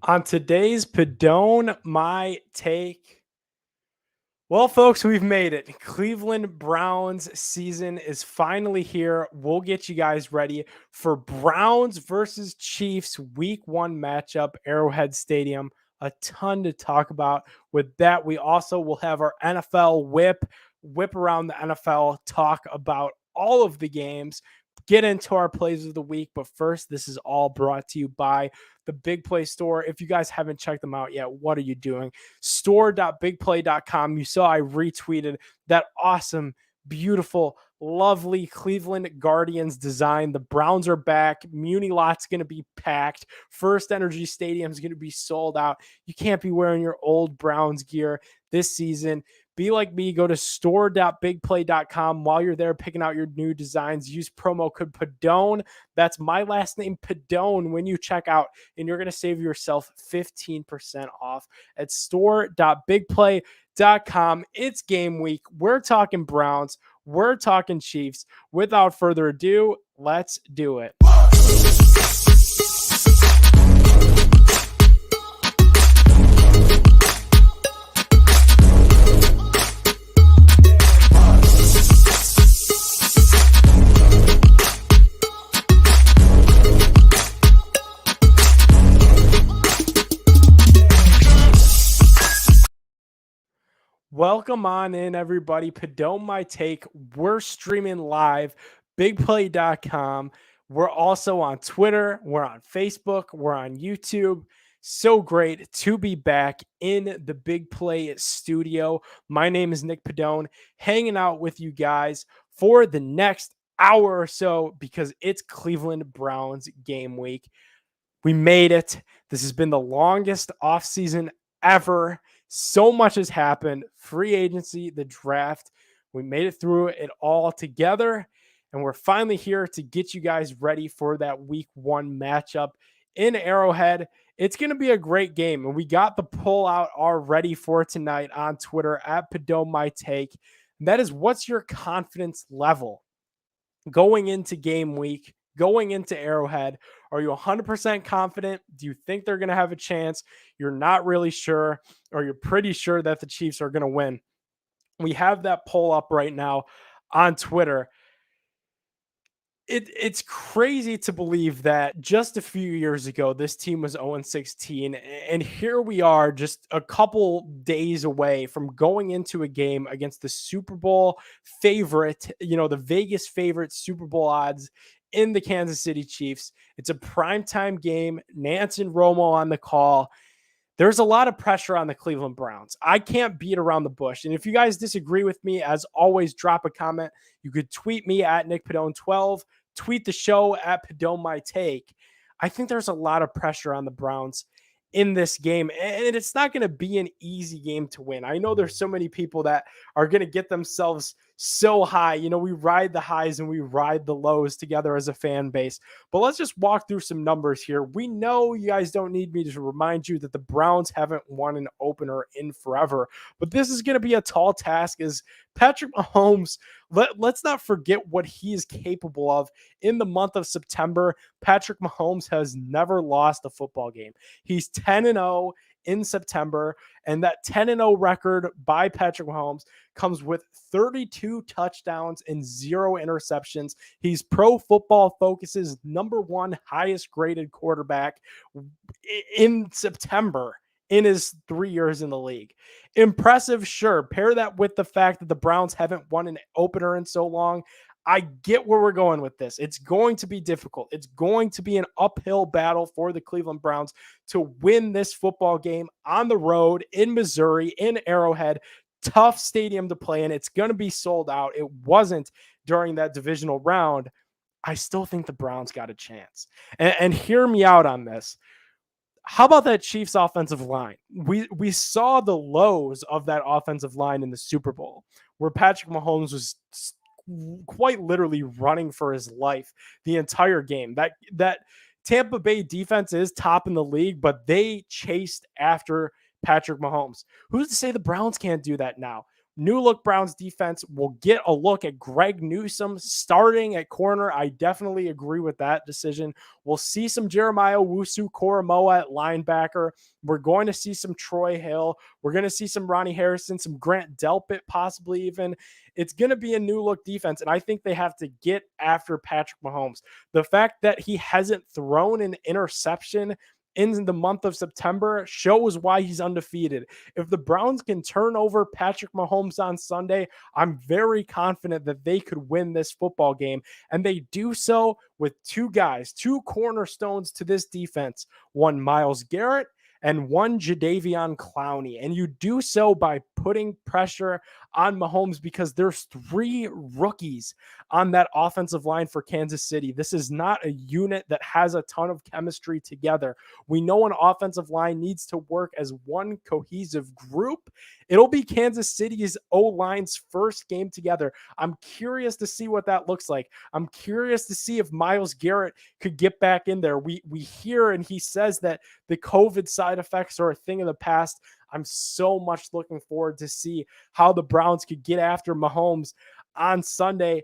On today's Pedone, my take. Well, folks, we've made it. Cleveland Browns season is finally here. We'll get you guys ready for Browns versus Chiefs week 1 matchup, Arrowhead Stadium. A ton to talk about. With that, we also will have our NFL whip around the NFL, talk about all of the games, get into our plays of the week. But first, this is all brought to you by the Big Play Store. If you guys haven't checked them out yet, what are you doing? Store.bigplay.com. You saw I retweeted that awesome, beautiful, lovely Cleveland Guardians design. The Browns are back. Muni lot's going to be packed. First Energy Stadium is going to be sold out. You can't be wearing your old Browns gear this season. Be like me, go to store.bigplay.com. While you're there picking out your new designs, use promo code Pedone. That's my last name, Pedone, when you check out, and you're going to save yourself 15% off at store.bigplay.com. It's game week. We're talking Browns. We're talking Chiefs. Without further ado, let's do it. Welcome on in, everybody. Pedone My Take. We're streaming live, bigplay.com. We're also on Twitter. We're on Facebook. We're on YouTube. So great to be back in the Big Play studio. My name is Nick Pedone, hanging out with you guys for the next hour or so because it's Cleveland Browns game week. We made it. This has been the longest offseason ever. So much has happened. Free agency, the draft. We made it through it all together. And we're finally here to get you guys ready for that week 1 matchup in Arrowhead. It's going to be a great game. And we got the poll out already for tonight on Twitter at Pedone My Take. And that is, what's your confidence level going into game week, going into Arrowhead? Are you 100% confident? Do you think they're going to have a chance? You're not really sure, or you're pretty sure that the Chiefs are going to win? We have that poll up right now on Twitter. It's crazy to believe that just a few years ago, this team was 0-16. And here we are, just a couple days away from going into a game against the Super Bowl favorite, the Vegas favorite Super Bowl odds in the Kansas City Chiefs. It's a primetime game. Nance and Romo on the call. There's a lot of pressure on the Cleveland Browns. I can't beat around the bush. And if you guys disagree with me, as always, drop a comment. You could tweet me at NickPedone12, tweet the show at Pedone My Take. I think there's a lot of pressure on the Browns in this game, and it's not going to be an easy game to win. I know there's so many people that are going to get themselves so high. We ride the highs and we ride the lows together as a fan base. But let's just walk through some numbers here. We know you guys don't need me to remind you that the Browns haven't won an opener in forever, but this is going to be a tall task as Patrick Mahomes, let's not forget what he is capable of. In the month of September, Patrick Mahomes has never lost a football game. He's 10-0 in September, and that 10-0 record by Patrick Mahomes comes with 32 touchdowns and 0 interceptions. He's Pro Football Focus's #1 highest graded quarterback in September in his 3 years in the league. Impressive, sure. Pair that with the fact that the Browns haven't won an opener in so long. I get where we're going with this. It's going to be difficult. It's going to be an uphill battle for the Cleveland Browns to win this football game on the road in Missouri, in Arrowhead. Tough stadium to play in. It's going to be sold out. It wasn't during that divisional round. I still think the Browns got a chance. And hear me out on this. How about that Chiefs offensive line? We saw the lows of that offensive line in the Super Bowl, where Patrick Mahomes was quite literally running for his life the entire game. That Tampa Bay defense is top in the league, but they chased after Patrick Mahomes. Who's to say the Browns can't do that now? New look Browns defense will get a look at Greg Newsome starting at corner. I definitely agree with that decision. We'll see some Jeremiah Owusu-Koramoah at linebacker. We're going to see some Troy Hill. We're going to see some Ronnie Harrison, some Grant Delpit, possibly even. It's going to be a new look defense, and I think they have to get after Patrick Mahomes. The fact that he hasn't thrown an interception in the month of September shows why he's undefeated. If the Browns can turn over Patrick Mahomes on Sunday, I'm very confident that they could win this football game. And they do so with two guys, two cornerstones to this defense, one Myles Garrett and one Jadeveon Clowney. And you do so by putting pressure on Mahomes because there's three rookies on that offensive line for Kansas City. This is not a unit that has a ton of chemistry together. We know an offensive line needs to work as one cohesive group. It'll be Kansas City's O-line's first game together. I'm curious to see what that looks like. I'm curious to see if Myles Garrett could get back in there. We hear and he says that the COVID side effects are a thing of the past. I'm so much looking forward to see how the Browns could get after Mahomes on Sunday.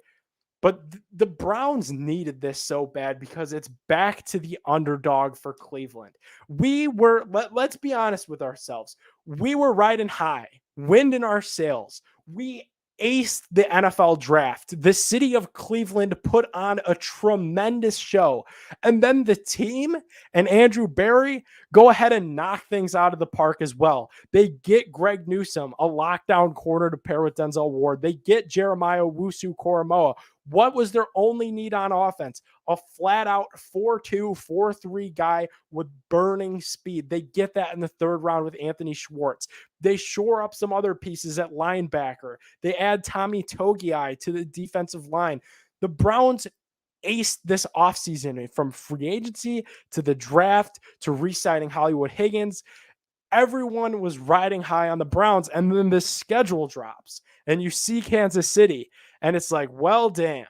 But the Browns needed this so bad because it's back to the underdog for Cleveland. Let's be honest with ourselves. We were riding high, wind in our sails. We aced the NFL draft. The city of Cleveland put on a tremendous show. And then the team and Andrew Berry go ahead and knock things out of the park as well. They get Greg Newsome, a lockdown corner to pair with Denzel Ward. They get Jeremiah Owusu-Koramoah. What was their only need on offense? A flat out 4-2, 4-3 guy with burning speed. They get that in the third round with Anthony Schwartz. They shore up some other pieces at linebacker. They add Tommy Togiai to the defensive line. The Browns aced this offseason from free agency to the draft to re-signing Hollywood Higgins. Everyone was riding high on the Browns, and then the schedule drops, and you see Kansas City, and it's like, well, damn,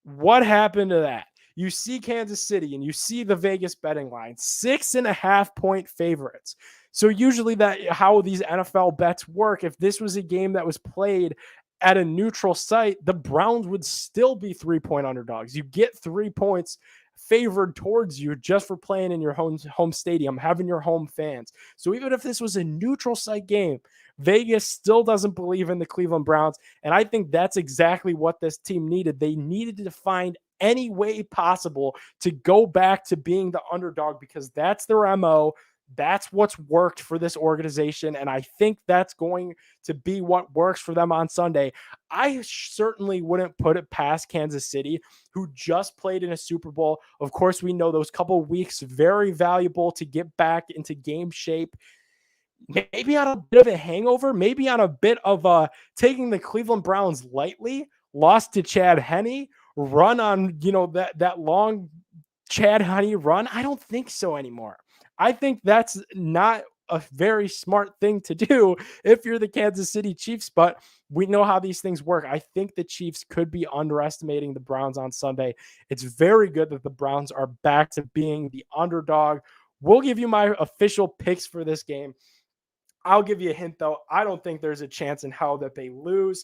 what happened to that? You see Kansas City, and you see the Vegas betting line, 6.5-point favorites. So usually that how these NFL bets work, if this was a game that was played at a neutral site, the Browns would still be 3-point underdogs. You get 3 points favored towards you just for playing in your home stadium, having your home fans. So even if this was a neutral site game, Vegas still doesn't believe in the Cleveland Browns. And I think that's exactly what this team needed. They needed to find any way possible to go back to being the underdog because that's their MO. That's what's worked for this organization. And I think that's going to be what works for them on Sunday. I certainly wouldn't put it past Kansas City, who just played in a Super Bowl. Of course, we know those couple of weeks, very valuable to get back into game shape. Maybe on a bit of a hangover, maybe on a bit of taking the Cleveland Browns lightly, lost to Chad Henne, run on, that long Chad Henne run. I don't think so anymore. I think that's not a very smart thing to do if you're the Kansas City Chiefs, but we know how these things work. I think the Chiefs could be underestimating the Browns on Sunday. It's very good that the Browns are back to being the underdog. We'll give you my official picks for this game. I'll give you a hint, though. I don't think there's a chance in hell that they lose.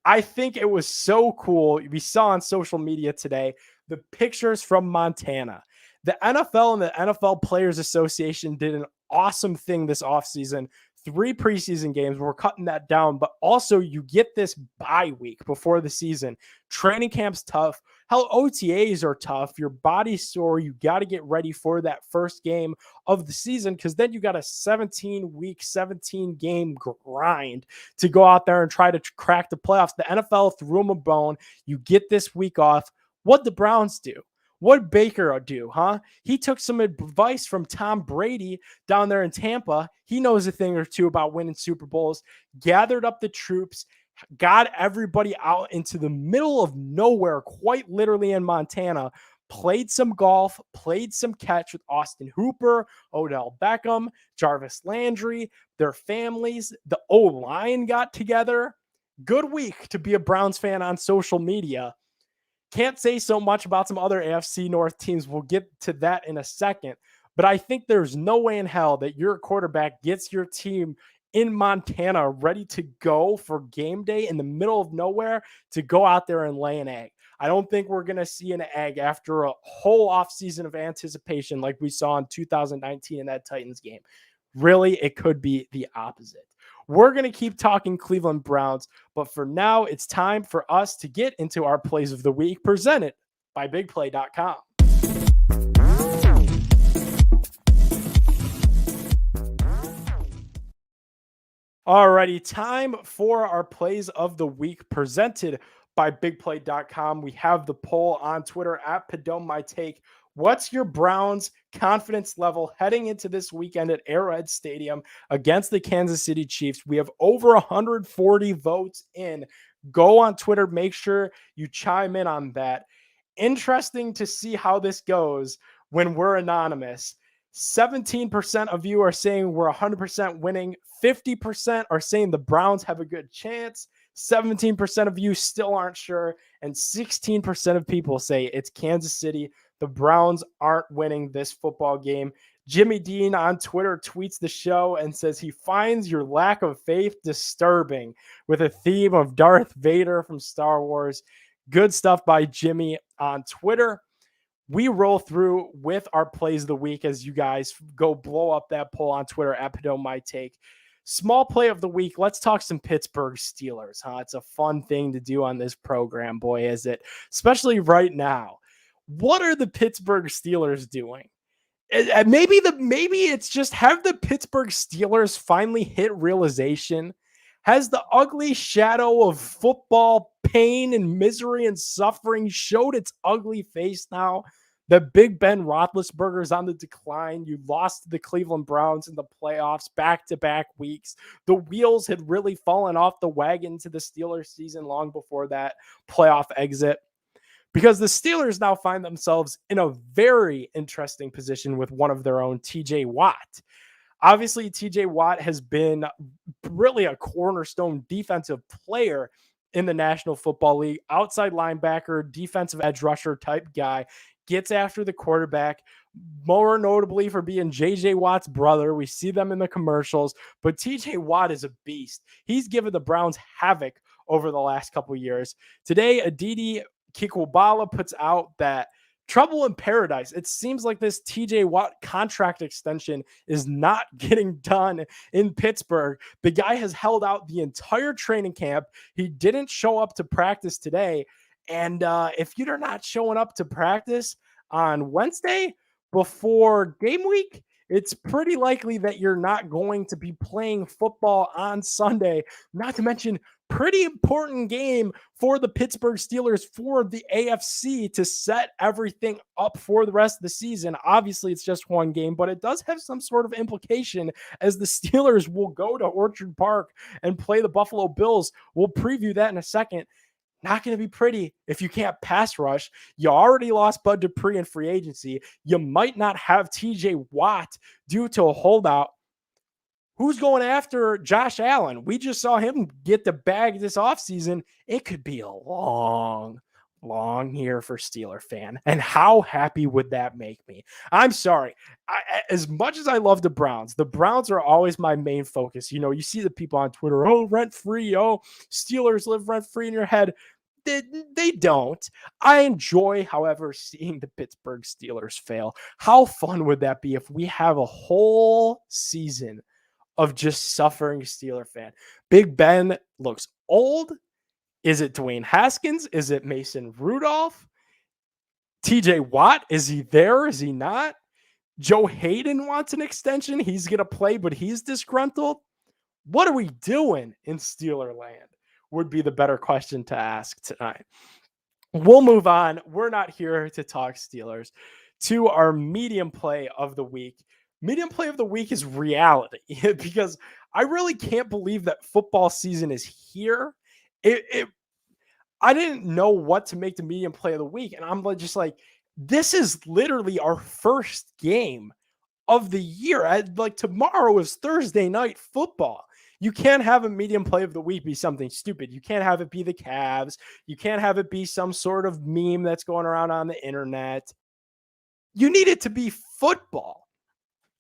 I think it was so cool. We saw on social media today the pictures from Montana. The NFL and the NFL Players Association did an awesome thing this offseason. 3 preseason games. We're cutting that down, but also you get this bye week before the season. Training camp's tough. Hell, OTAs are tough. Your body's sore. You got to get ready for that first game of the season because then you got a 17-week, 17-game grind to go out there and try to crack the playoffs. The NFL threw them a bone. You get this week off. What'd the Browns do? What did Baker do, huh? He took some advice from Tom Brady down there in Tampa. He knows a thing or two about winning Super Bowls, gathered up the troops, got everybody out into the middle of nowhere, quite literally in Montana, played some golf, played some catch with Austin Hooper, Odell Beckham, Jarvis Landry, their families. The O-line got together. Good week to be a Browns fan on social media. Can't say so much about some other AFC North teams. We'll get to that in a second. But I think there's no way in hell that your quarterback gets your team in Montana ready to go for game day in the middle of nowhere to go out there and lay an egg. I don't think we're going to see an egg after a whole offseason of anticipation like we saw in 2019 in that Titans game. Really, it could be the opposite. We're going to keep talking Cleveland Browns, but for now, it's time for us to get into our plays of the week presented by BigPlay.com. Alrighty, time for our plays of the week presented by BigPlay.com. We have the poll on Twitter at Pedone My Take. What's your Browns confidence level heading into this weekend at Arrowhead Stadium against the Kansas City Chiefs? We have over 140 votes in. Go on Twitter. Make sure you chime in on that. Interesting to see how this goes when we're anonymous. 17% of you are saying we're 100% winning. 50% are saying the Browns have a good chance. 17% of you still aren't sure. And 16% of people say it's Kansas City. The Browns aren't winning this football game. Jimmy Dean on Twitter tweets the show and says he finds your lack of faith disturbing, with a theme of Darth Vader from Star Wars. Good stuff by Jimmy on Twitter. We roll through with our plays of the week as you guys go blow up that poll on Twitter at Pedone My Take. Small play of the week. Let's talk some Pittsburgh Steelers. It's a fun thing to do on this program, boy, is it? Especially right now. What are the Pittsburgh Steelers doing? Maybe it's just, have the Pittsburgh Steelers finally hit realization? Has the ugly shadow of football pain and misery and suffering showed its ugly face now? The Big Ben Roethlisberger is on the decline. You lost to the Cleveland Browns in the playoffs back-to-back weeks. The wheels had really fallen off the wagon to the Steelers season long before that playoff exit, because the Steelers now find themselves in a very interesting position with one of their own, TJ Watt. Obviously, TJ Watt has been really a cornerstone defensive player in the National Football League. Outside linebacker, defensive edge rusher type guy, gets after the quarterback, more notably for being JJ Watt's brother. We see them in the commercials, but TJ Watt is a beast. He's given the Browns havoc over the last couple of years. Today, Aditi Kikwabala puts out that trouble in paradise. It seems like this TJ Watt contract extension is not getting done in Pittsburgh. The guy has held out the entire training camp. He didn't show up to practice today. And if you're not showing up to practice on Wednesday before game week, it's pretty likely that you're not going to be playing football on Sunday. Not to mention, pretty important game for the Pittsburgh Steelers for the AFC to set everything up for the rest of the season. Obviously, it's just one game, but it does have some sort of implication, as the Steelers will go to Orchard Park and play the Buffalo Bills. We'll preview that in a second. Not going to be pretty if you can't pass rush. You already lost Bud Dupree in free agency. You might not have TJ Watt due to a holdout. Who's going after Josh Allen? We just saw him get the bag this offseason. It could be a long year for Steeler fan. And how happy would that make me? I'm sorry. As much as I love the Browns are always my main focus. You know, you see the people on Twitter, oh, rent-free, oh, Steelers live rent-free in your head. They don't. I enjoy, however, seeing the Pittsburgh Steelers fail. How fun would that be if we have a whole season of just suffering Steeler fan? Big Ben looks old. Is it Dwayne Haskins? Is it Mason Rudolph? TJ Watt, is he there? Is he not? Joe Hayden wants an extension. He's going to play, but he's disgruntled. What are we doing in Steeler land? Would be the better question to ask tonight. We'll move on. We're not here to talk Steelers. To our medium play of the week. Medium play of the week is reality, because I really can't believe that football season is here. I didn't know what to make the medium play of the week, and I'm just like, this is literally our first game of the year. Like, tomorrow is Thursday night football. You can't have a medium play of the week be something stupid. You can't have it be the Cavs. You can't have it be some sort of meme that's going around on the internet. You need it to be football.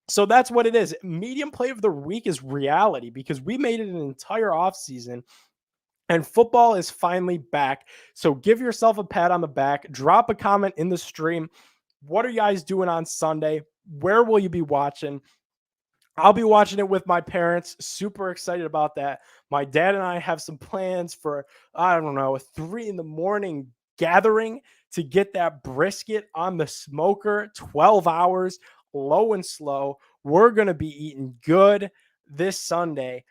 So that's what it is. Medium play of the week is reality because we made it an entire offseason and football is finally back. So give yourself a pat on the back, drop a comment in the stream. What are you guys doing on Sunday? Where will you be watching? I'll be watching it with my parents. Super excited about that. My dad and I have some plans for, I don't know, a 3 in the morning gathering to get that brisket on the smoker, 12 hours, low and slow. We're going to be eating good this Sunday.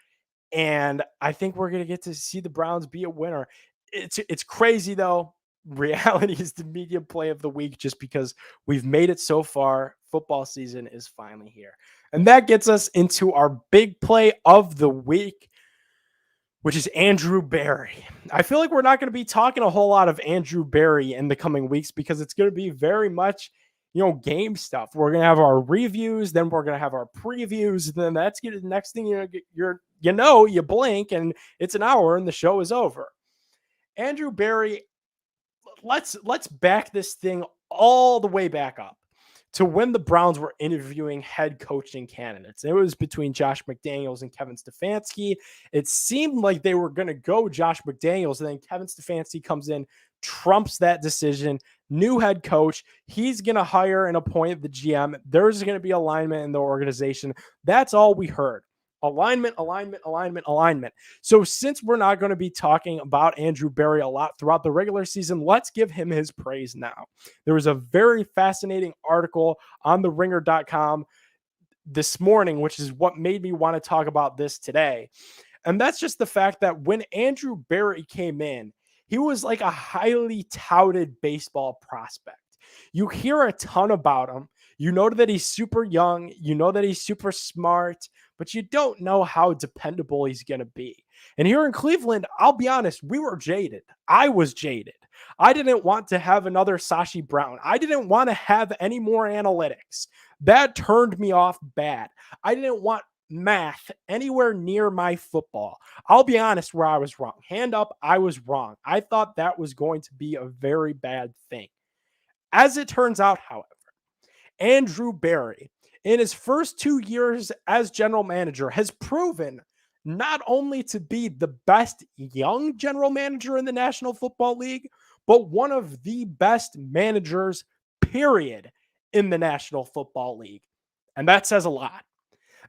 And I think we're going to get to see the Browns be a winner. It's crazy though. Reality is the medium play of the week just because we've made it so far. Football season is finally here. And that gets us into our big play of the week, which is Andrew Berry. I feel like we're not going to be talking a whole lot of Andrew Berry in the coming weeks because it's going to be very much, game stuff. We're going to have our reviews, then we're going to have our previews, then that's going to the next thing you blink and it's an hour and the show is over. Andrew Berry, let's back this thing all the way back up to when the Browns were interviewing head coaching candidates. It was between Josh McDaniels and Kevin Stefanski. It seemed like they were going to go Josh McDaniels, and then Kevin Stefanski comes in, trumps that decision. New head coach. He's going to hire and appoint the GM. There's going to be alignment in the organization. That's all we heard. Alignment, alignment, alignment, alignment. So since we're not going to be talking about Andrew Berry a lot throughout the regular season, let's give him his praise now. There was a very fascinating article on theringer.com this morning, which is what made me want to talk about this today. And that's just the fact that when Andrew Berry came in, he was like a highly touted baseball prospect. You hear a ton about him. You know that he's super young. You know that he's super smart, but you don't know how dependable he's going to be. And here in Cleveland, I'll be honest, we were jaded. I was jaded. I didn't want to have another Sashi Brown. I didn't want to have any more analytics. That turned me off bad. I didn't want math anywhere near my football. I'll be honest where I was wrong. Hand up, I was wrong. I thought that was going to be a very bad thing. As it turns out, however, Andrew Berry, in his first 2 years as general manager, has proven not only to be the best young general manager in the National Football League, but one of the best managers, period, in the National Football League. And that says a lot.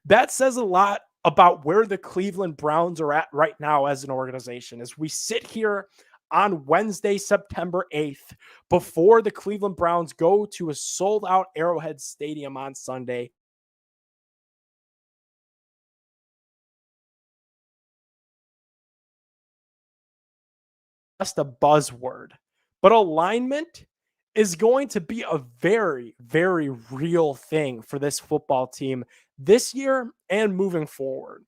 That says a lot about where the Cleveland Browns are at right now as an organization. As we sit here on Wednesday, September 8th, before the Cleveland Browns go to a sold-out Arrowhead Stadium on Sunday. Just a buzzword, but alignment is going to be a very, very real thing for this football team this year and moving forward.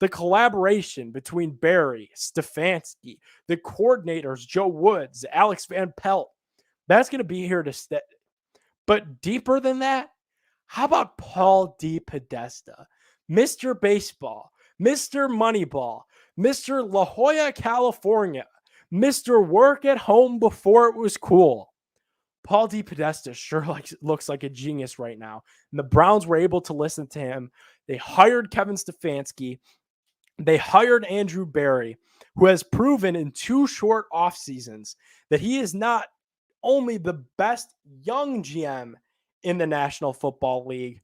The collaboration between Berry, Stefanski, the coordinators, Joe Woods, Alex Van Pelt, that's going to be here to stay. But deeper than that, how about Paul D. Podesta, Mr. Baseball, Mr. Moneyball, Mr. La Jolla, California, Mr. Work at Home before it was cool? Paul D. Podesta sure looks like a genius right now. And the Browns were able to listen to him. They hired Kevin Stefanski. They hired Andrew Berry, who has proven in 2 short off seasons that he is not only the best young GM in the National Football League,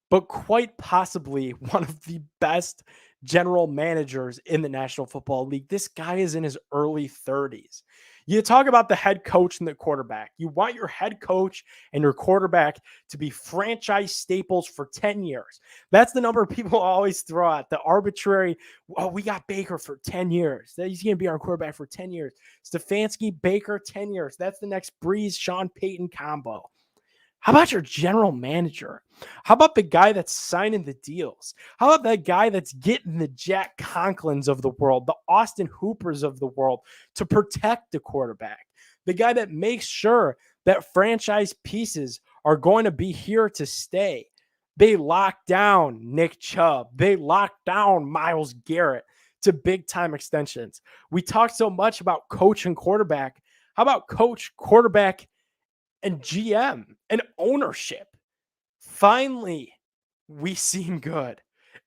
but quite possibly one of the best general managers in the National Football League. This guy is in his early 30s. You talk about the head coach and the quarterback. You want your head coach and your quarterback to be franchise staples for 10 years. That's the number people always throw out. The arbitrary, we got Baker for 10 years. He's going to be our quarterback for 10 years. Stefanski, Baker, 10 years. That's the next Breeze, Sean Payton combo. How about your general manager? How about the guy that's signing the deals? How about that guy that's getting the Jack Conklins of the world, the Austin Hoopers of the world to protect the quarterback? The guy that makes sure that franchise pieces are going to be here to stay. They locked down Nick Chubb. They locked down Myles Garrett to big time extensions. We talked so much about coach and quarterback. How about coach, quarterback, and GM and ownership? Finally, we seem good.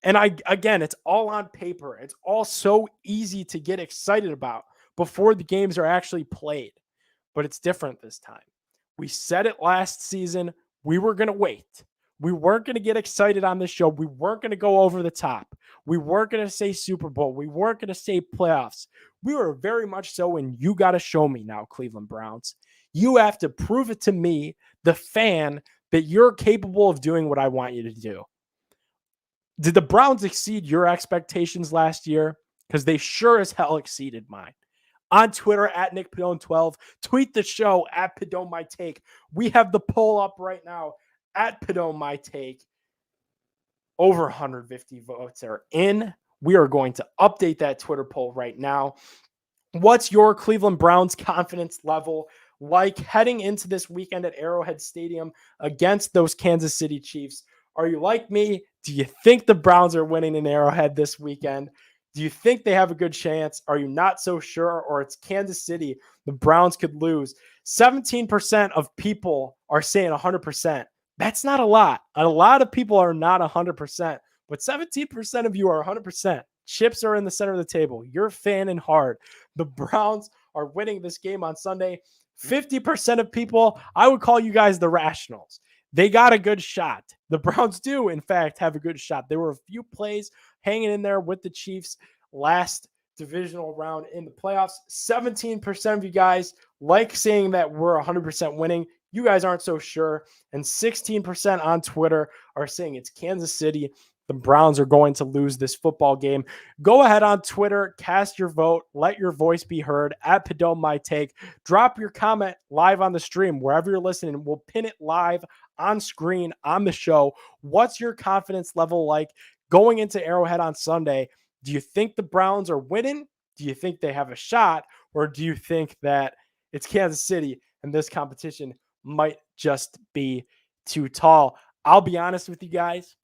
And again, it's all on paper. It's all so easy to get excited about before the games are actually played. But it's different this time. We said it last season. We were going to wait. We weren't going to get excited on this show. We weren't going to go over the top. We weren't going to say Super Bowl. We weren't going to say playoffs. We were very much so. And you got to show me now, Cleveland Browns. You have to prove it to me, the fan, that you're capable of doing what I want you to do. Did the Browns exceed your expectations last year? Because they sure as hell exceeded mine. On Twitter at Nick Pedone 12. Tweet the show at Pedone My Take. We have the poll up right now at Pedone My Take. Over 150 votes are in. We are going to update that Twitter poll right now. What's your Cleveland Browns confidence level like heading into this weekend at Arrowhead Stadium against those Kansas City Chiefs? Are you like me? Do you think the Browns are winning in Arrowhead this weekend? Do you think they have a good chance? Are you not so sure? Or it's Kansas City, the Browns could lose. 17% of people are saying 100%. That's not a lot. A lot of people are not 100%, but 17% of you are 100%. Chips are in the center of the table. You're fanning hard. The Browns are winning this game on Sunday. 50% of people, I would call you guys the rationals. They got a good shot. The Browns do, in fact, have a good shot. There were a few plays hanging in there with the Chiefs last divisional round in the playoffs. 17% of you guys like saying that we're 100% winning. You guys aren't so sure. And 16% on Twitter are saying it's Kansas City. The Browns are going to lose this football game. Go ahead on Twitter, cast your vote, let your voice be heard at Pedone My Take. Drop your comment live on the stream wherever you're listening. We'll pin it live on screen on the show. What's your confidence level like going into Arrowhead on Sunday? Do you think the Browns are winning? Do you think they have a shot? Or do you think that it's Kansas City and this competition might just be too tall? I'll be honest with you guys.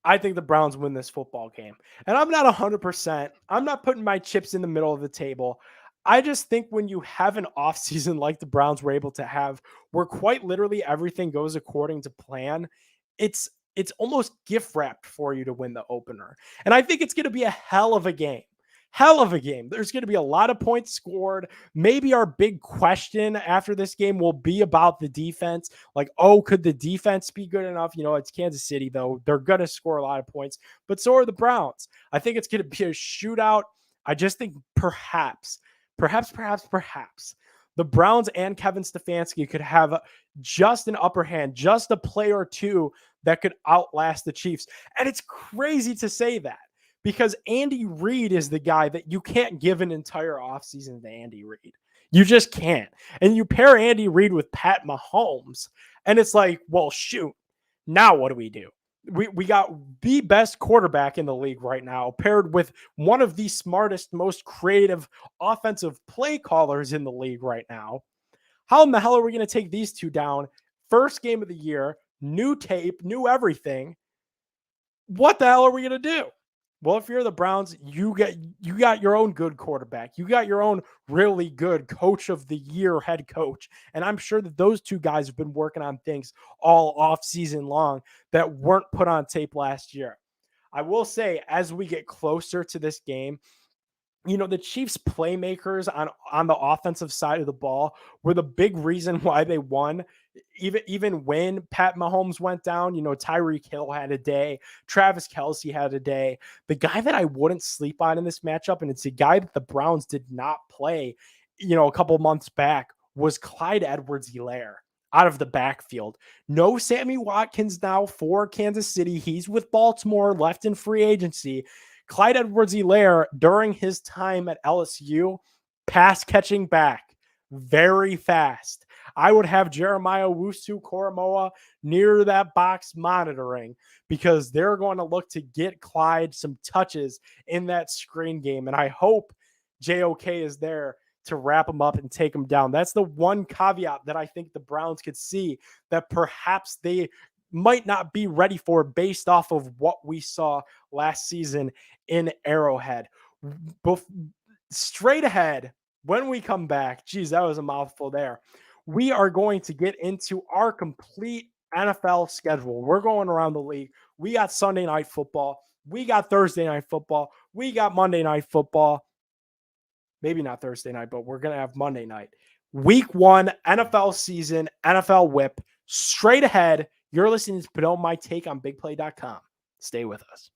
I think the Browns win this football game. And I'm not 100%. I'm not putting my chips in the middle of the table. I just think when you have an offseason like the Browns were able to have, where quite literally everything goes according to plan, it's almost gift wrapped for you to win the opener. And I think it's going to be a hell of a game. Hell of a game. There's going to be a lot of points scored. Maybe our big question after this game will be about the defense. Like, oh, could the defense be good enough? You know, it's Kansas City, though. They're going to score a lot of points, but so are the Browns. I think it's going to be a shootout. I just think perhaps the Browns and Kevin Stefanski could have just an upper hand, just a play or two that could outlast the Chiefs. And it's crazy to say that, because Andy Reid is the guy that you can't give an entire offseason to Andy Reid. You just can't. And you pair Andy Reid with Pat Mahomes, and it's like, well, shoot, now what do we do? We got the best quarterback in the league right now, paired with one of the smartest, most creative offensive play callers in the league right now. How in the hell are we going to take these two down? First game of the year, new tape, new everything. What the hell are we going to do? Well, if you're the Browns, you got your own good quarterback. You got your own really good coach of the year head coach. And I'm sure that those two guys have been working on things all off season long that weren't put on tape last year. I will say, as we get closer to this game, you know, the Chiefs playmakers on the offensive side of the ball were the big reason why they won. Even when Pat Mahomes went down, you know, Tyreek Hill had a day, Travis Kelce had a day. The guy that I wouldn't sleep on in this matchup, and it's a guy that the Browns did not play, you know, a couple months back, was Clyde Edwards-Helaire out of the backfield. No Sammy Watkins now for Kansas City. He's with Baltimore, left in free agency. Clyde Edwards-Helaire, during his time at LSU, pass catching back, very fast. I would have Jeremiah Owusu-Koramoah near that box monitoring, because they're going to look to get Clyde some touches in that screen game. And I hope JOK is there to wrap him up and take him down. That's the one caveat that I think the Browns could see that perhaps they might not be ready for based off of what we saw last season in Arrowhead. Straight ahead, when we come back, geez, that was a mouthful there. We are going to get into our complete NFL schedule. We're going around the league. We got Sunday night football. We got Thursday night football. We got Monday night football. Maybe not Thursday night, but we're going to have Monday night. Week 1, NFL season, NFL whip. Straight ahead. You're listening to Pedone My Take on BigPlay.com. Stay with us.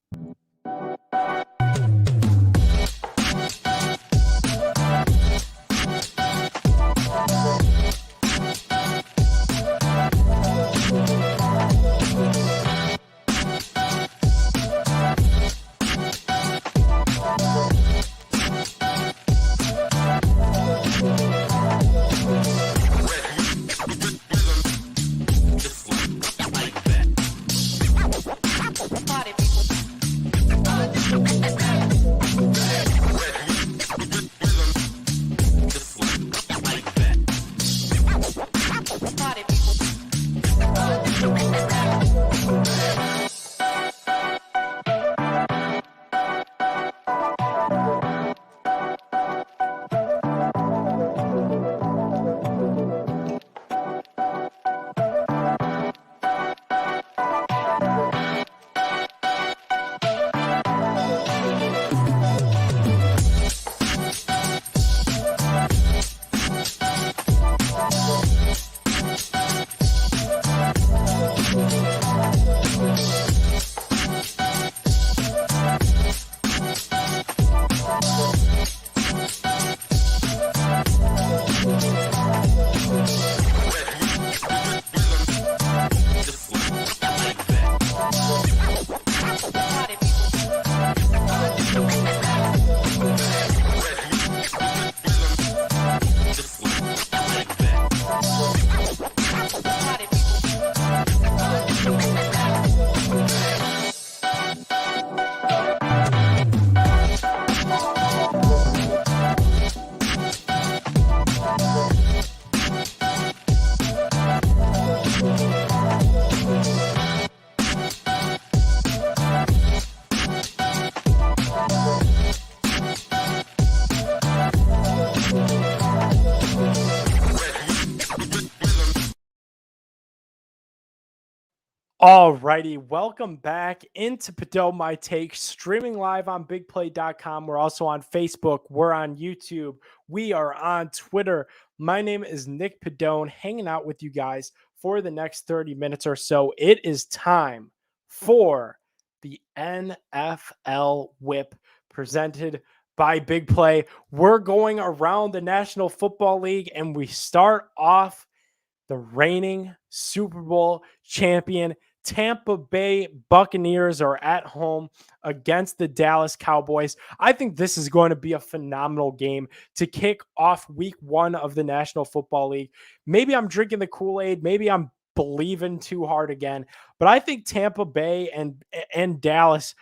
All righty, welcome back into Pedone My Take, streaming live on BigPlay.com. We're also on Facebook. We're on YouTube. We are on Twitter. My name is Nick Pedone, hanging out with you guys for the next 30 minutes or so. It is time for the NFL Whip presented by Big Play. We're going around the National Football League, and we start off the reigning Super Bowl champion Tampa Bay Buccaneers are at home against the Dallas Cowboys. I think this is going to be a phenomenal game to kick off week 1 of the National Football League. Maybe I'm drinking the Kool-Aid. Maybe I'm believing too hard again. But I think Tampa Bay and Dallas,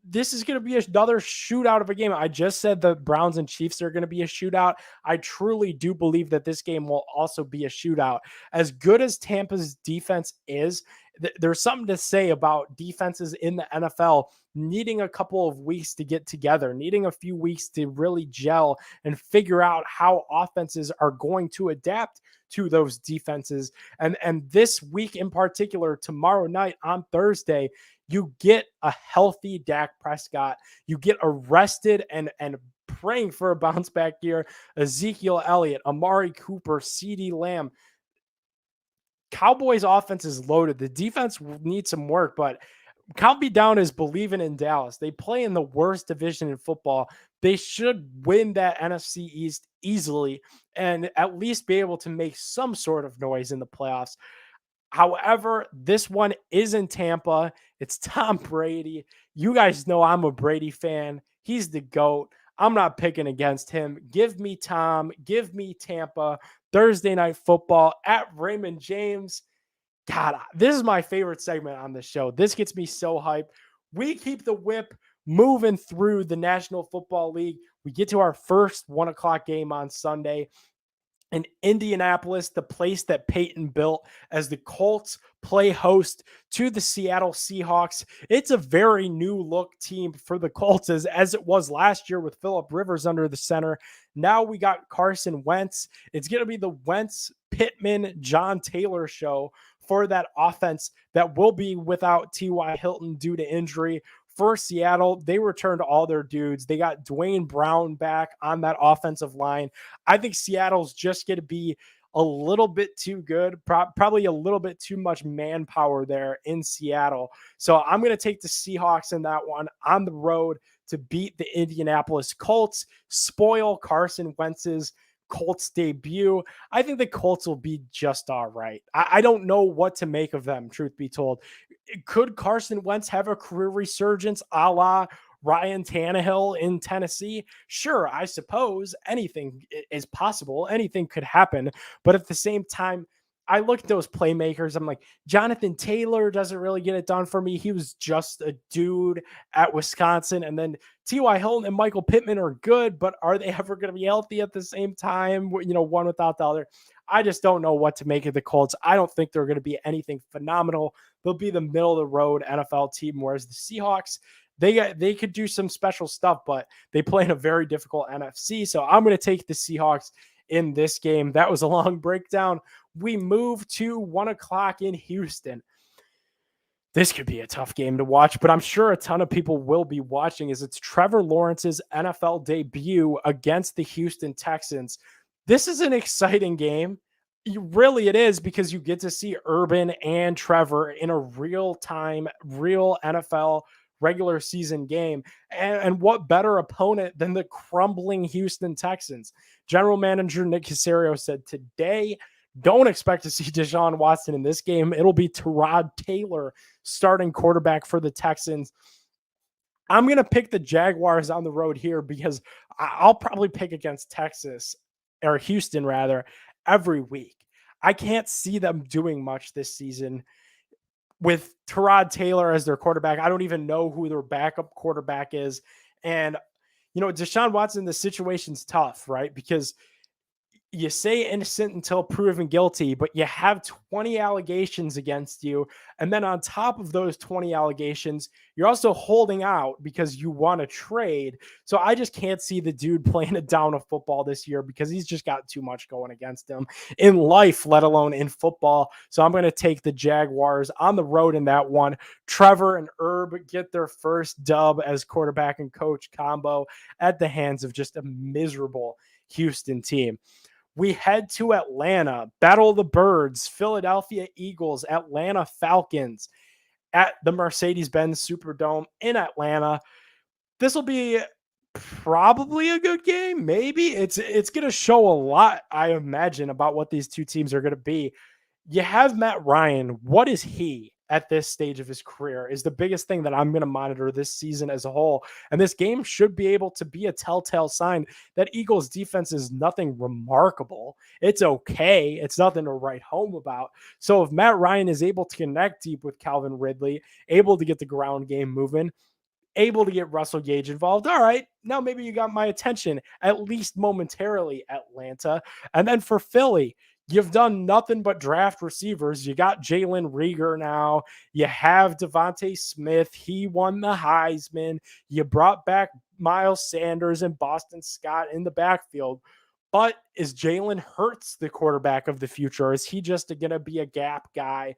this is going to be another shootout of a game. I just said the Browns and Chiefs are going to be a shootout. I truly do believe that this game will also be a shootout. As good as Tampa's defense is, there's something to say about defenses in the NFL needing a couple of weeks to get together, needing a few weeks to really gel and figure out how offenses are going to adapt to those defenses. And this week in particular, tomorrow night on Thursday, you get a healthy Dak Prescott. You get arrested and praying for a bounce back year, Ezekiel Elliott, Amari Cooper, CeeDee Lamb. Cowboys offense is loaded. The defense needs some work, but count me down as believing in Dallas. They play in the worst division in football. They should win that NFC East easily and at least be able to make some sort of noise in the playoffs. However, this one is in Tampa. It's Tom Brady. You guys know I'm a Brady fan. He's the GOAT. I'm not picking against him. Give me Tom. Give me Tampa. Thursday night football at Raymond James. God, this is my favorite segment on the show. This gets me so hyped. We keep the whip moving through the National Football League. We get to our first 1 o'clock game on Sunday in Indianapolis, the place that Peyton built, as the Colts play host to the Seattle Seahawks. It's a very new look team for the Colts, as it was last year with Phillip Rivers under the center. Now we got Carson Wentz. It's going to be the Wentz, Pittman, John Taylor show for that offense that will be without T.Y. Hilton due to injury. For Seattle, they returned all their dudes. They got Dwayne Brown back on that offensive line. I think Seattle's just going to be a little bit too good, probably a little bit too much manpower there in Seattle. So I'm going to take the Seahawks in that one on the road to beat the Indianapolis Colts, spoil Carson Wentz's Colts debut. I think the Colts will be just all right. I don't know what to make of them, truth be told. Could Carson Wentz have a career resurgence a la Ryan Tannehill in Tennessee? Sure, I suppose anything is possible. Anything could happen. But at the same time, I look at those playmakers. I'm like, Jonathan Taylor doesn't really get it done for me. He was just a dude at Wisconsin. And then T.Y. Hilton and Michael Pittman are good, but are they ever going to be healthy at the same time? One without the other. I just don't know what to make of the Colts. I don't think they're going to be anything phenomenal. They'll be the middle of the road NFL team, whereas the Seahawks, they could do some special stuff, but they play in a very difficult NFC. So I'm going to take the Seahawks in this game. That was a long breakdown. We move to 1:00 in Houston. This could be a tough game to watch, but I'm sure a ton of people will be watching as it's Trevor Lawrence's NFL debut against the Houston Texans. This is an exciting game. Really, it is, because you get to see Urban and Trevor in a real-time, real NFL regular season game. And what better opponent than the crumbling Houston Texans? General manager Nick Caserio said today, don't expect to see Deshaun Watson in this game. It'll be Tyrod Taylor starting quarterback for the Texans. I'm going to pick the Jaguars on the road here because I'll probably pick against Houston rather, every week. I can't see them doing much this season with Tyrod Taylor as their quarterback. I don't even know who their backup quarterback is. And, Deshaun Watson, the situation's tough, right? Because you say innocent until proven guilty, but you have 20 allegations against you. And then on top of those 20 allegations, you're also holding out because you want to trade. So I just can't see the dude playing a down of football this year because he's just got too much going against him in life, let alone in football. So I'm going to take the Jaguars on the road in that one. Trevor and Herb get their first dub as quarterback and coach combo at the hands of just a miserable Houston team. We head to Atlanta, Battle of the Birds, Philadelphia Eagles, Atlanta Falcons at the Mercedes-Benz Superdome in Atlanta. This will be probably a good game. Maybe it's going to show a lot, I imagine, about what these two teams are going to be. You have Matt Ryan. What is he at this stage of his career is the biggest thing that I'm going to monitor this season as a whole. And this game should be able to be a telltale sign that Eagles defense is nothing remarkable. It's okay. It's nothing to write home about. So if Matt Ryan is able to connect deep with Calvin Ridley, able to get the ground game moving, able to get Russell Gage involved, all right, now maybe you got my attention, at least momentarily, Atlanta. And then for Philly, you've done nothing but draft receivers. You got Jalen Reagor now. You have Devontae Smith. He won the Heisman. You brought back Miles Sanders and Boston Scott in the backfield. But is Jalen Hurts the quarterback of the future? Is he just going to be a gap guy?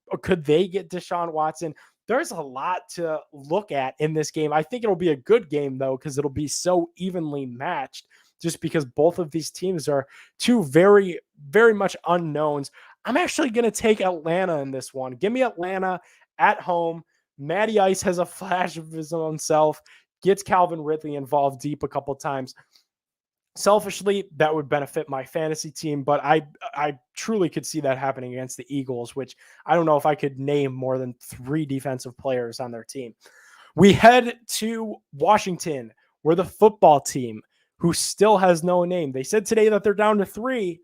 Or could they get Deshaun Watson? There's a lot to look at in this game. I think it'll be a good game, though, because it'll be so evenly matched, just because both of these teams are two very, very much unknowns. I'm actually going to take Atlanta in this one. Give me Atlanta at home. Matty Ice has a flash of his own self, gets Calvin Ridley involved deep a couple times. Selfishly, that would benefit my fantasy team, but I truly could see that happening against the Eagles, which I don't know if I could name more than 3 defensive players on their team. We head to Washington, where the football team, who still has no name. They said today that they're down to 3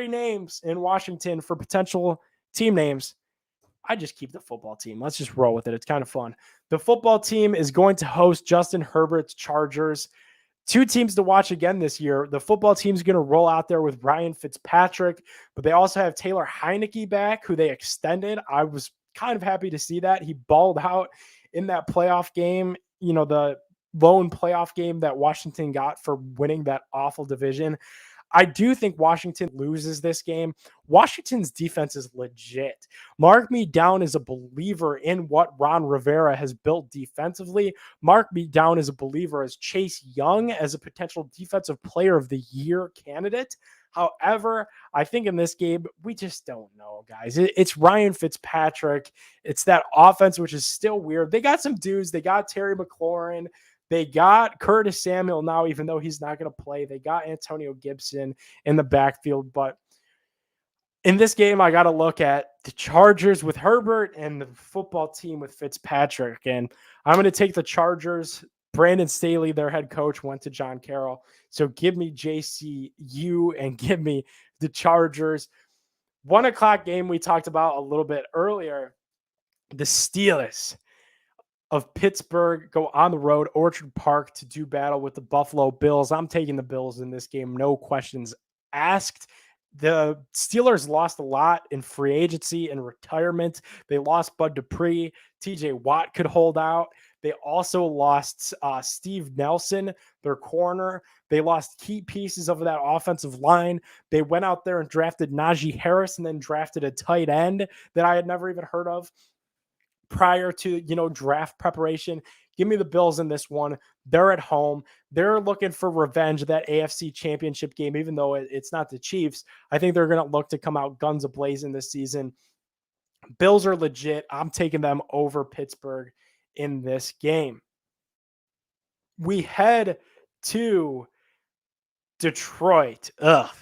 names in Washington for potential team names. I just keep the football team. Let's just roll with it. It's kind of fun. The football team is going to host Justin Herbert's Chargers. 2 teams to watch again this year. The football team's going to roll out there with Ryan Fitzpatrick, but they also have Taylor Heineke back, who they extended. I was kind of happy to see that. He balled out in that playoff game, the lone playoff game that Washington got for winning that awful division. I do think Washington loses this game. Washington's defense is legit. Mark me down as a believer in what Ron Rivera has built defensively. Mark me down as a believer as Chase Young as a potential defensive player of the year candidate. However, I think in this game, we just don't know, guys. It's Ryan Fitzpatrick. It's that offense, which is still weird. They got some dudes. They got Terry McLaurin. They got Curtis Samuel now, even though he's not going to play. They got Antonio Gibson in the backfield. But in this game, I got to look at the Chargers with Herbert and the football team with Fitzpatrick. And I'm going to take the Chargers. Brandon Staley, their head coach, went to John Carroll. So give me JCU and give me the Chargers. 1:00 game we talked about a little bit earlier. The Steelers of Pittsburgh go on the road, Orchard Park, to do battle with the Buffalo Bills. I'm taking the Bills in this game, no questions asked. The Steelers lost a lot in free agency and retirement. They lost Bud Dupree. TJ Watt could hold out. They also lost Steve Nelson, their corner. They lost key pieces of that offensive line. They went out there and drafted Najee Harris and then drafted a tight end that I had never even heard of prior to, draft preparation. Give me the Bills in this one. They're at home. They're looking for revenge of that AFC championship game, even though it's not the Chiefs. I think they're going to look to come out guns a-blazing this season. Bills are legit. I'm taking them over Pittsburgh in this game. We head to Detroit.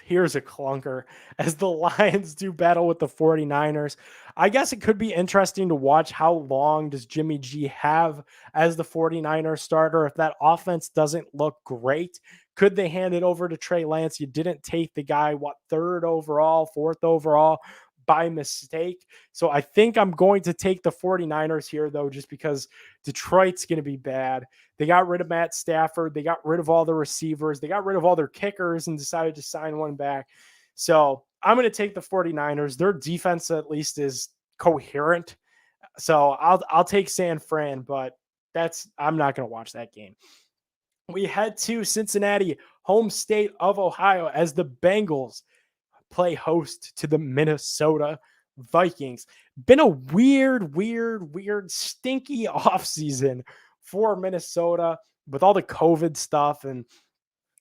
Here's a clunker as the Lions do battle with the 49ers. I guess it could be interesting to watch how long does Jimmy G have as the 49ers starter. If that offense doesn't look great, could they hand it over to Trey Lance? You didn't take the guy, third overall, fourth overall by mistake. So I think I'm going to take the 49ers here, though, just because Detroit's going to be bad. They got rid of Matt Stafford. They got rid of all the receivers. They got rid of all their kickers and decided to sign one back. So I'm going to take the 49ers. Their defense at least is coherent. So I'll take San Fran, but I'm not going to watch that game. We head to Cincinnati, home state of Ohio, as the Bengals play host to the Minnesota Vikings. Been a weird, stinky offseason for Minnesota with all the COVID stuff, and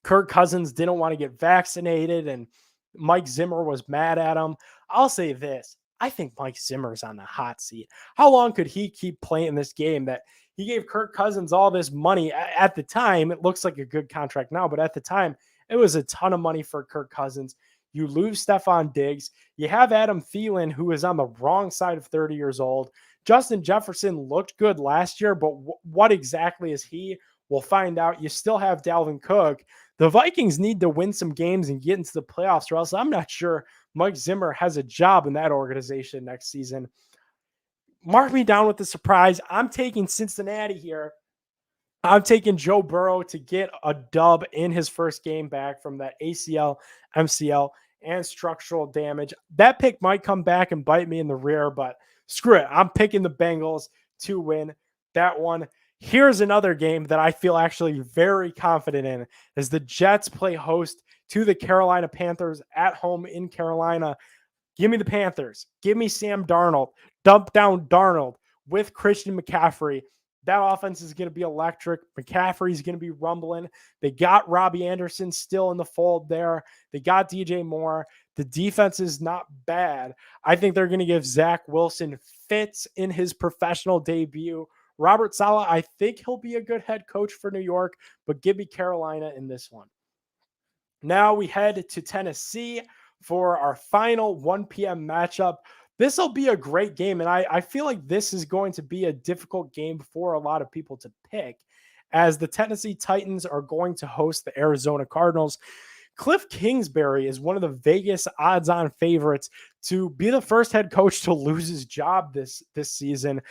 Kirk Cousins didn't want to get vaccinated, and Mike Zimmer was mad at him. I'll say this. I think Mike Zimmer's on the hot seat. How long could he keep playing this game that he gave Kirk Cousins all this money? At the time, it looks like a good contract now, but at the time, it was a ton of money for Kirk Cousins. You lose Stephon Diggs. You have Adam Thielen, who is on the wrong side of 30 years old. Justin Jefferson looked good last year, but what exactly is he? We'll find out. You still have Dalvin Cook. The Vikings need to win some games and get into the playoffs, or else I'm not sure Mike Zimmer has a job in that organization next season. Mark me down with the surprise. I'm taking Cincinnati here. I'm taking Joe Burrow to get a dub in his first game back from that ACL, MCL, and structural damage. That pick might come back and bite me in the rear, but screw it. I'm picking the Bengals to win that one. Here's another game that I feel actually very confident in as the Jets play host to the Carolina Panthers at home in Carolina. Give me the Panthers. Give me Sam Darnold. Dump down Darnold with Christian McCaffrey. That offense is going to be electric. McCaffrey's going to be rumbling. They got Robbie Anderson still in the fold there. They got DJ Moore. The defense is not bad. I think they're going to give Zach Wilson fits in his professional debut. Robert Saleh, I think he'll be a good head coach for New York, but give me Carolina in this one. Now we head to Tennessee for our final 1 p.m. matchup. This will be a great game, and I feel like this is going to be a difficult game for a lot of people to pick, as the Tennessee Titans are going to host the Arizona Cardinals. Cliff Kingsbury is one of the Vegas odds-on favorites to be the first head coach to lose his job this season.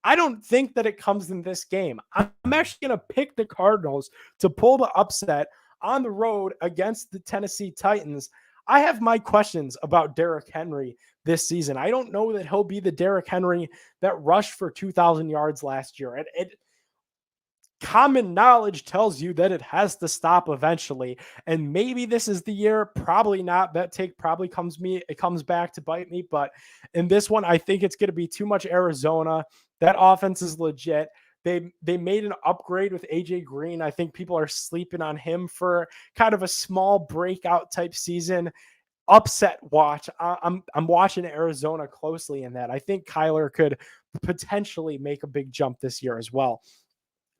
I don't think that it comes in this game. I'm actually going to pick the Cardinals to pull the upset on the road against the Tennessee Titans. I have my questions about Derrick Henry this season. I don't know that he'll be the Derrick Henry that rushed for 2,000 yards last year. common knowledge tells you that it has to stop eventually. And maybe this is the year, probably not. That take probably it comes back to bite me. But in this one, I think it's going to be too much Arizona. That offense is legit. They made an upgrade with AJ Green. I think people are sleeping on him for kind of a small breakout type season. Upset watch. I'm watching Arizona closely in that. I think Kyler could potentially make a big jump this year as well,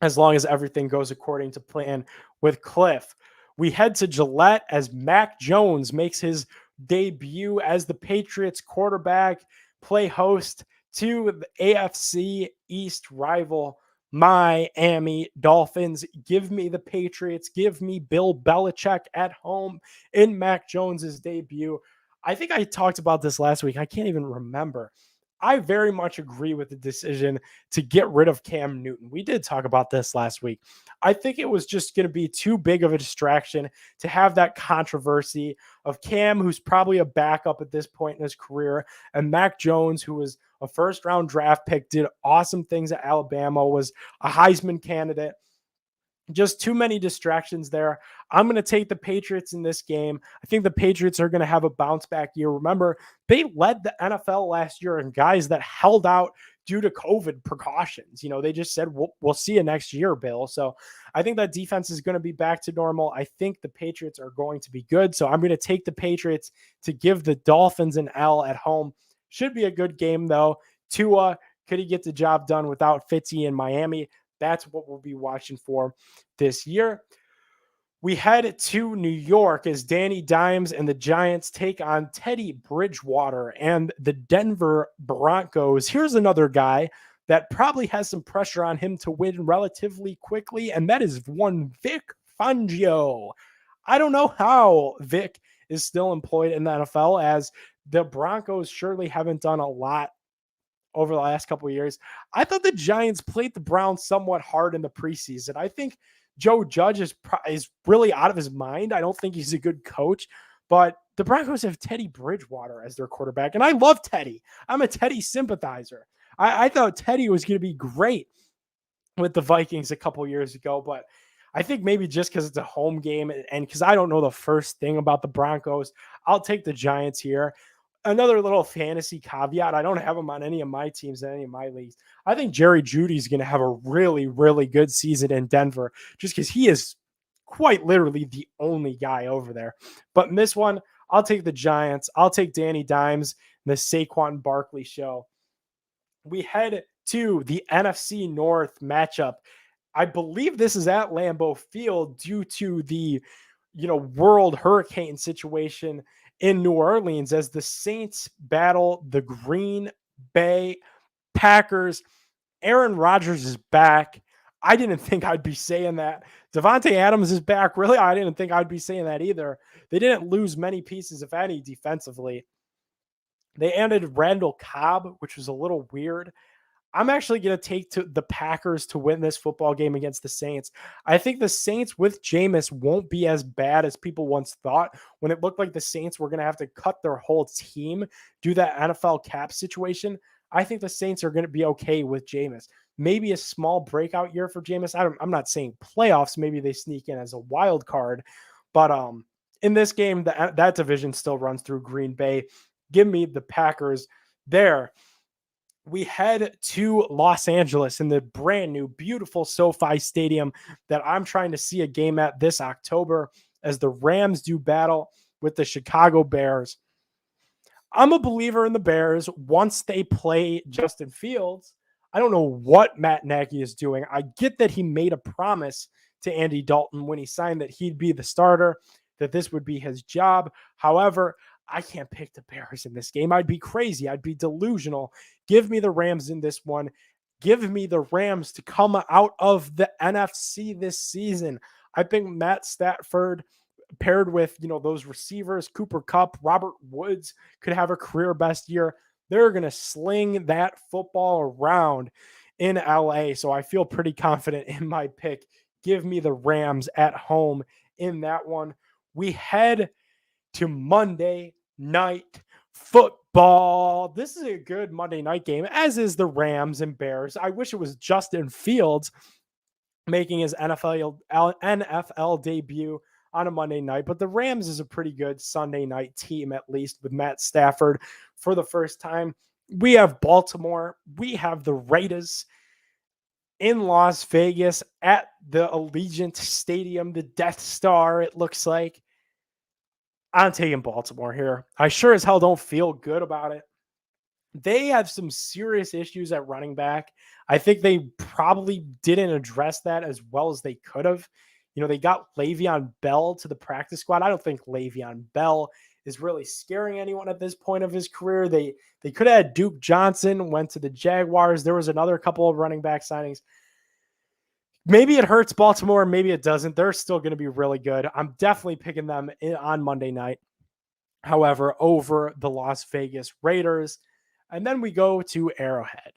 as long as everything goes according to plan with Cliff. We head to Gillette as Mac Jones makes his debut as the Patriots quarterback, play host to the AFC East rival Miami Dolphins. Give me the Patriots. Give me Bill Belichick at home in Mac Jones's debut. I think I talked about this last week. I can't even remember. I very much agree with the decision to get rid of Cam Newton. We did talk about this last week. I think it was just going to be too big of a distraction to have that controversy of Cam, who's probably a backup at this point in his career, and Mac Jones, who was a first round draft pick, did awesome things at Alabama, was a Heisman candidate. Just too many distractions there. I'm going to take the Patriots in this game. I think the Patriots are going to have a bounce back year. Remember, they led the NFL last year in guys that held out due to COVID precautions. They just said, we'll see you next year, Bill. So I think that defense is going to be back to normal. I think the Patriots are going to be good. So I'm going to take the Patriots to give the Dolphins an L at home. Should be a good game, though. Tua, could he get the job done without Fitzy in Miami? That's what we'll be watching for this year. We head to New York as Danny Dimes and the Giants take on Teddy Bridgewater and the Denver Broncos. Here's another guy that probably has some pressure on him to win relatively quickly, and that is one Vic Fangio. I don't know how Vic is still employed in the NFL, as the Broncos surely haven't done a lot over the last couple of years. I thought the Giants played the Browns somewhat hard in the preseason. I think Joe Judge is really out of his mind. I don't think he's a good coach, but the Broncos have Teddy Bridgewater as their quarterback, and I love Teddy. I'm a Teddy sympathizer. I thought Teddy was going to be great with the Vikings a couple years ago, but I think maybe just because it's a home game and because I don't know the first thing about the Broncos, I'll take the Giants here. Another little fantasy caveat. I don't have him on any of my teams in any of my leagues. I think Jerry Jeudy is going to have a really, really good season in Denver just because he is quite literally the only guy over there. But in this one, I'll take the Giants. I'll take Danny Dimes and the Saquon Barkley show. We head to the NFC North matchup. I believe this is at Lambeau Field due to the world hurricane situation in New Orleans as the Saints battle the Green Bay Packers. Aaron Rodgers is back. I didn't think I'd be saying that. Devontae Adams is back. Really, I didn't think I'd be saying that either. They didn't lose many pieces, if any, defensively. They ended Randall Cobb, which was a little weird. I'm actually going to take the Packers to win this football game against the Saints. I think the Saints with Jameis won't be as bad as people once thought when it looked like the Saints were going to have to cut their whole team due to that NFL cap situation. I think the Saints are going to be okay with Jameis. Maybe a small breakout year for Jameis. I'm not saying playoffs. Maybe they sneak in as a wild card. But in this game, that division still runs through Green Bay. Give me the Packers there. We head to Los Angeles in the brand new, beautiful SoFi Stadium that I'm trying to see a game at this October as the Rams do battle with the Chicago Bears. I'm a believer in the Bears once they play Justin Fields. I don't know what Matt Nagy is doing. I get that he made a promise to Andy Dalton when he signed that he'd be the starter, that this would be his job. However, I can't pick the Bears in this game. I'd be crazy. I'd be delusional. Give me the Rams in this one. Give me the Rams to come out of the NFC this season. I think Matt Stafford paired with, those receivers, Cooper Kupp, Robert Woods could have a career best year. They're going to sling that football around in LA. So I feel pretty confident in my pick. Give me the Rams at home in that one. We head to Monday Night Football. This is a good Monday night game, as is the Rams and Bears. I wish it was Justin Fields making his NFL debut on a Monday night. But the Rams is a pretty good Sunday night team, at least with Matt Stafford for the first time. We have Baltimore. We have the Raiders in Las Vegas at the Allegiant Stadium, the Death Star, it looks like. I'm taking Baltimore here. I sure as hell don't feel good about it. They have some serious issues at running back. I think they probably didn't address that as well as they could have. You know, they got Le'Veon Bell to the practice squad. I don't think Le'Veon Bell is really scaring anyone at this point of his career. They could have had Duke Johnson, went to the Jaguars. There was another couple of running back signings. Maybe it hurts Baltimore, maybe it doesn't. They're still going to be really good. I'm definitely picking them on Monday night, however, over the Las Vegas Raiders. And then we go to Arrowhead.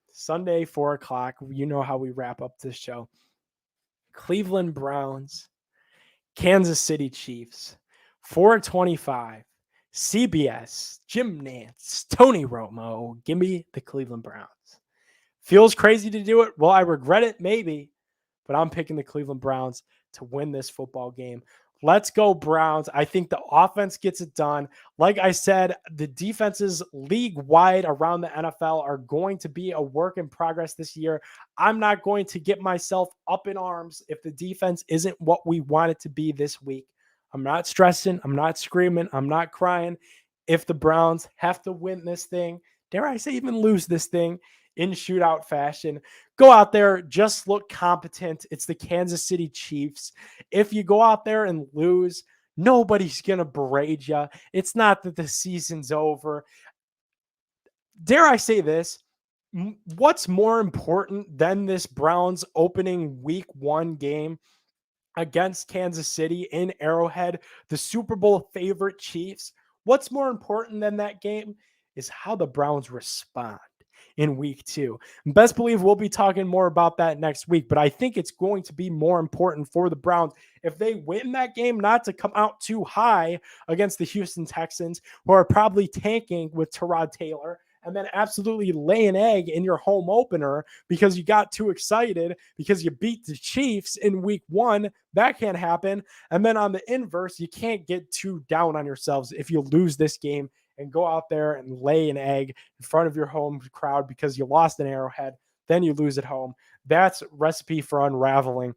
Sunday, 4 o'clock. You know how we wrap up this show. Cleveland Browns, Kansas City Chiefs, 4:25. CBS, Jim Nantz, Tony Romo. Give me the Cleveland Browns. Feels crazy to do it. Will I regret it? Maybe. But I'm picking the Cleveland Browns to win this football game. Let's go Browns. I think the offense gets it done. Like I said, the defenses league-wide around the NFL are going to be a work in progress this year. I'm not going to get myself up in arms if the defense isn't what we want it to be this week. I'm not stressing. I'm not screaming. I'm not crying. If the Browns have to win this thing, dare I say even lose this thing in shootout fashion, go out there, just look competent. It's the Kansas City Chiefs. If you go out there and lose, nobody's going to berate you. It's not that the season's over. Dare I say this? What's more important than this Browns opening week 1 game against Kansas City in Arrowhead, the Super Bowl favorite Chiefs? What's more important than that game is how the Browns respond in week 2. Best believe we'll be talking more about that next week, but I think it's going to be more important for the Browns if they win that game not to come out too high against the Houston Texans, who are probably tanking with Tyrod Taylor, and then absolutely lay an egg in your home opener because you got too excited because you beat the Chiefs in week 1. That can't happen. And then on the inverse, you can't get too down on yourselves if you lose this game and go out there and lay an egg in front of your home crowd because you lost an Arrowhead, then you lose at home. That's recipe for unraveling.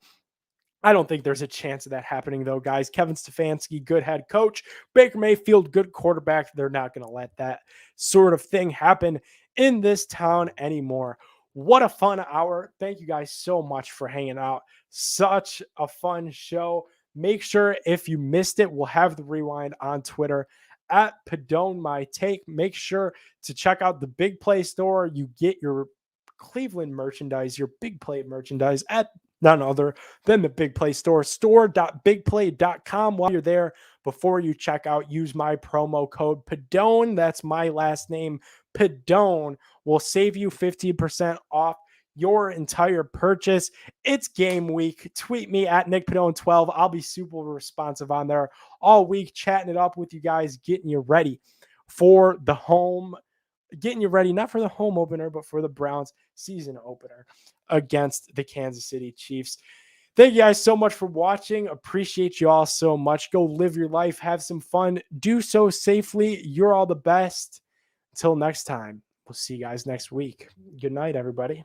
I don't think there's a chance of that happening, though, guys. Kevin Stefanski, good head coach. Baker Mayfield, good quarterback. They're not going to let that sort of thing happen in this town anymore. What a fun hour. Thank you guys so much for hanging out. Such a fun show. Make sure if you missed it, we'll have the rewind on Twitter at Pedone My Take. Make sure to check out the Big Play store. You get your Cleveland merchandise, your Big Play merchandise at none other than the Big Play store, store.bigplay.com. While you're there, before you check out, use my promo code Pedone. That's my last name, Pedone. Will save you 15% off your entire purchase. It's game week. Tweet me at NickPedone12. I'll be super responsive on there all week, chatting it up with you guys, getting you ready for the home, getting you ready, not for the home opener, but for the Browns season opener against the Kansas City Chiefs. Thank you guys so much for watching. Appreciate you all so much. Go live your life. Have some fun. Do so safely. You're all the best. Until next time, we'll see you guys next week. Good night, everybody.